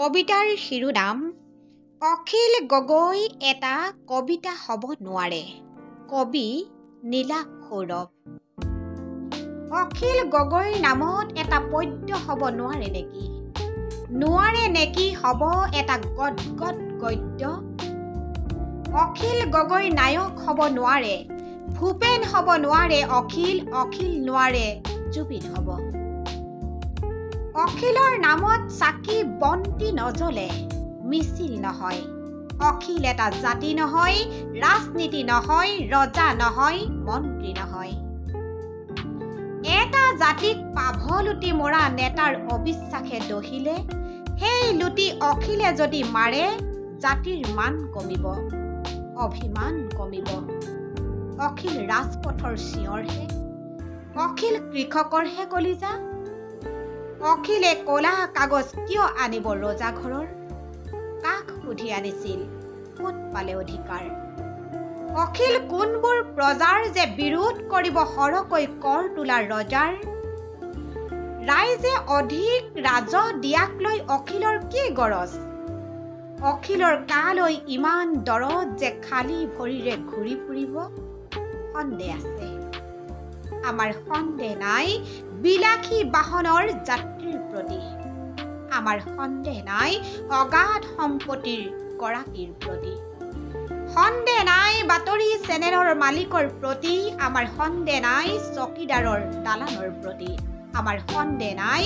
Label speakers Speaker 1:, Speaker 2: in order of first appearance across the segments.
Speaker 1: কবিতাৰ শিৰোনাম অখিল গগৈ এটা কবিতা হ'ব নোৱাৰে। কবি নীলা সৌৰভ। অখিল গগৈৰ নামত এটা পদ্য হ'ব নোৱাৰে নেকি? নোৱাৰে নেকি হ'ব এটা গদগদ গদ্য? অখিল গগৈ নায়ক হ'ব নোৱাৰে, ভূপেন হ'ব নোৱাৰে, অখিল নোৱাৰে জুবিন হ'ব। অখিলৰ নামত চাকি বন্তি নজ্বলে, মিছিল নহয়। অখিল এটা জাতি নহয়, ৰাজনীতি নহয়, ৰজা নহয়, মন্ত্ৰী নহয়। এটা জাতিক পাভ লুটি মৰা নেতাৰ অবিশ্বাসে দহিলে, সেই লুটি অখিলে যদি মাৰে, জাতিৰ মান কমিব, অভিমান কমিব। অখিল ৰাজপথৰ চিঞৰহে, অখিল কৃষকৰহে কলিজা। অখিলে কলা কাগজ কিয় আনিব ৰজা ঘৰৰ? কাক সুধি আনিছিল, ক'ত পালে অধিকাৰ? অখিল কোনবোৰ প্ৰজাৰ যে বিৰোধ কৰিব সৰহকৈ কৰ তোলা ৰজাৰ? ৰাইজে অধিক ৰাজহ দিয়াক লৈ অখিলৰ কি গৰজ? অখিলৰ কালৈ ইমান দৰদ যে খালী ভৰিৰে ঘূৰি ফুৰিব? সন্দেহ আছে, আমাৰ সন্দেহ নাই বিলাসী বাহনৰ যাত্ৰীৰ প্ৰতি। আমাৰ সন্দেহ নাই অগাধ সম্পত্তিৰ গৰাকীৰ প্ৰতি। সন্দেহ নাই বাতৰি চেনেলৰ মালিকৰ প্ৰতি। আমাৰ সন্দেহ নাই চকীদাৰৰ দালানৰ প্ৰতি। আমাৰ সন্দেহ নাই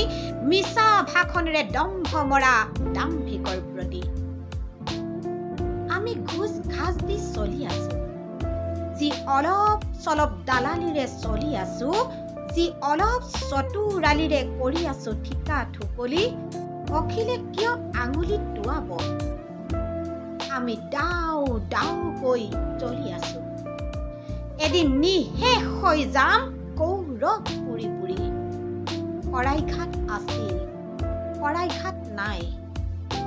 Speaker 1: মিছা ভাষণেৰে দম্ভ মৰা দাম্ভিকৰ প্ৰতি। আমি ঘোচ ঘাচ দি চলি আছো, যি অলপ চলপ দালালিৰে চলি আছো, যি অলপ চতুৰালিৰে কৰি আছো ঠিকা ঠুকলি, অখিলে কিয় আঙুলি টোৱাব? আমি ডাও ডাও কৈ চলি আছো, এদিন নিশেষ হৈ যাম গৌৰৱ পুৰি পুৰি। শৰাইঘাট আছিল, শৰাইঘাট নাই,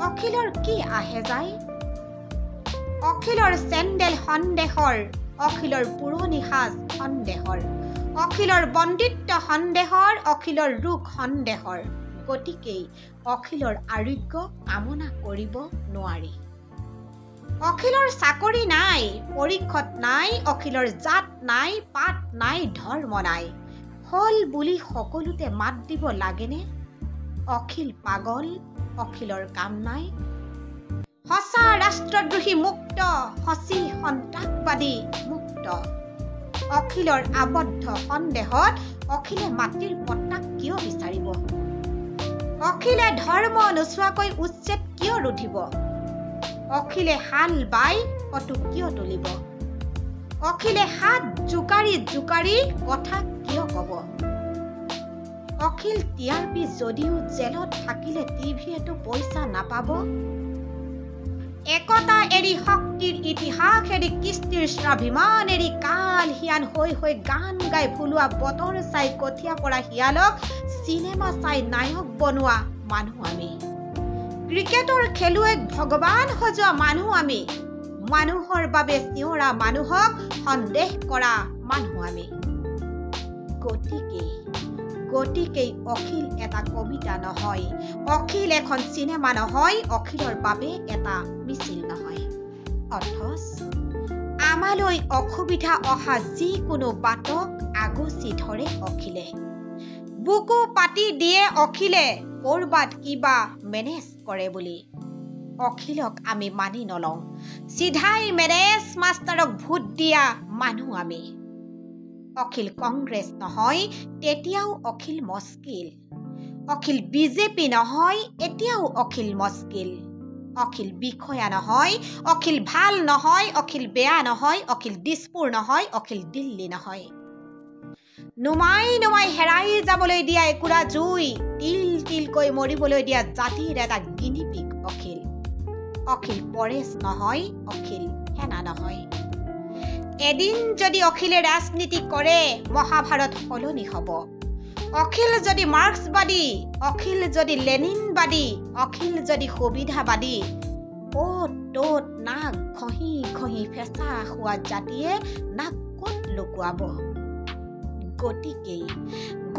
Speaker 1: অখিলৰ কি আহে যায়? অখিলৰ চেণ্ডেল সন্দেহৰ, অখিলৰ পুৰণি সাজ সন্দেহৰ, অখিলৰ বন্দিত্ব সন্দেহৰ, অখিলৰ ৰোগ সন্দেহৰ। গতিকেই অখিলৰ আৰোগ্য কামনা কৰিব নোৱাৰি। অখিলৰ চাকৰি নাই, পৰীক্ষত নাই, অখিলৰ জাত নাই, পাত নাই, ধৰ্ম নাই। হল বুলি সকলোতে মাত দিব লাগেনে? অখিল পাগল, অখিলৰ কাম নাই। সঁচা ৰাষ্ট্ৰদ্ৰোহী মুক্ত, সঁচী সন্ত্ৰাসবাদী মুক্ত। অখিলৰ আবদ্ধ সন্দেহত অখিলে মাটিৰ পতাক কিয় বিচাৰিব? অখিলে ধৰ্ম নোচোৱাকৈ উচ্ছেদ কিয় ৰুধিব? অখিলে হাল বাই কটো কিয় তুলিব? অখিলে হাত জোকাৰি জোকাৰি কথা কিয় কব? অখিল টিআৰপি যদিও জেলত থাকিলে টিভিয়েতো পইচা নাপাব। একতা এৰি শক্তিৰ ইতিহাস এৰি কৃষ্টিৰ স্বাভিমান এৰি কাল হিয়ান হৈ হৈ গান গাই ফুলোৱা বতৰ চাই কঠীয়া পৰা শিয়ালক চিনেমা চাই নায়ক বনোৱা মানুহ আমি। ক্ৰিকেটৰ খেলুৱৈক ভগৱান সজোৱা মানুহ আমি। মানুহৰ বাবে চিঞৰা মানুহক সন্দেহ কৰা মানুহ আমি। গতিকেই অখিল এটা কবিতা নহয়, অখিল এখন চিনেমা নহয়, অখিলৰ বাবে এটা মিছিল নহয়। অথচ আমালৈ অসুবিধা অহা যিকোনো বাটক আগচি ধৰে অখিলে। বুকু পাতি দিয়ে অখিলে কৰবাত কিবা মেনেজ কৰে বুলি। অখিলক আমি মানি নলওঁ, চিধাই মেনেজ মাষ্টাৰক ভোট দিয়া মানুহ আমি। অখিল কংগ্ৰেছ নহয়, তেতিয়াও অখিল মস্কিল। অখিল বিজেপি নহয়, এতিয়াও অখিল মস্কিল। অখিল বিষয়া নহয়, অখিল ভাল নহয়, অখিল বেয়া নহয়, অখিল দিছপুৰ নহয়, অখিল দিল্লী নহয়। নুমাই নুমাই হেৰাই যাবলৈ দিয়া একুৰা জুই, তিল তিলকৈ মৰিবলৈ দিয়া জাতিৰ এটা গিনিপিক অখিল। অখিল পৰেশ নহয়, অখিল সেনা নহয়। এদিন যদি অখিলে ৰাজনীতি কৰে, মহাভাৰত সলনি হ'ব। অখিল যদি মাৰ্ক্সবাদী, অখিল যদি লেনিনবাদী, অখিল যদি সুবিধাবাদী, অ'ত ত'ত নাক ঘঁহি ঘঁহি ফেঁচা খোৱা জাতিয়ে নাক ক'ত লুকুৱাব?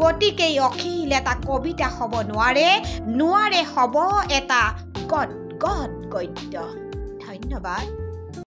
Speaker 1: গতিকেই অখিল এটা কবিতা হ'ব নোৱাৰে, হ'ব এটা গদ গদ গদ্য। ধন্যবাদ।